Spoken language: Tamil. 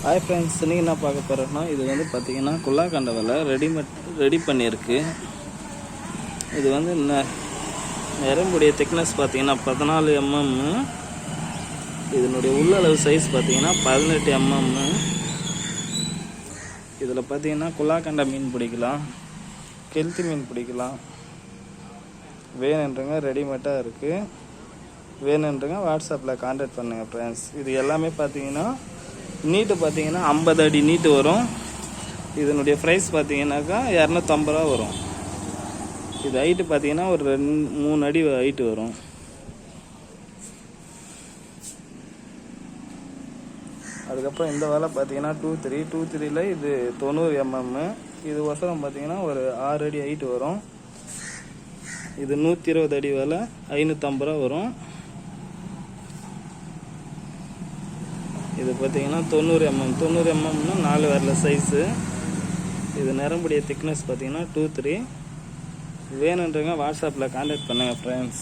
ஹாய் ஃப்ரெண்ட்ஸ், இன்றைக்கி என்ன பார்க்க போகிறோன்னா, இது வந்து பார்த்திங்கன்னா குல்லாக்கண்டை வலை ரெடி பண்ணியிருக்கு. இது வந்து நரம்புடைய திக்னஸ் பார்த்திங்கன்னா 14 mm. இதனுடைய உள்ளளவு சைஸ் பார்த்திங்கன்னா 18 mm. இதில் பார்த்திங்கன்னா குல்லாக்கண்டை மீன் பிடிக்கலாம், கெளுத்தி மீன் பிடிக்கலாம். வேணுன்றங்க ரெடிமேடாக இருக்குது. வேணுன்றங்க வாட்ஸ்அப்பில் கான்டாக்ட் பண்ணுங்கள் ஃப்ரெண்ட்ஸ். இது எல்லாமே பார்த்திங்கன்னா நீட்டு பார்த்திங்கன்னா 50 அடி நீட்டு வரும். இதனுடைய ப்ரைஸ் பார்த்திங்கனாக்கா 250 ரூபா வரும். இது ஹைட்டு பார்த்திங்கன்னா ஒரு 3 அடி ஹைட்டு வரும். அதுக்கப்புறம் இந்த வலை பார்த்திங்கன்னா 2-3 இது 90 mm. இது ஒசரம் பார்த்திங்கன்னா ஒரு 6 அடி ஹைட்டு வரும். இது 120 அடி வலை 550 ரூபா வரும். இது பார்த்திங்கன்னா 90 mm. 90 mmனா 4 வரல சைஸு. இது நரம்புடைய திக்னஸ் பார்த்திங்கன்னா 2-3. வேணுன்றங்க வாட்ஸ்அப்பில் கான்டாக்ட் பண்ணுங்கள் ஃப்ரெண்ட்ஸ்.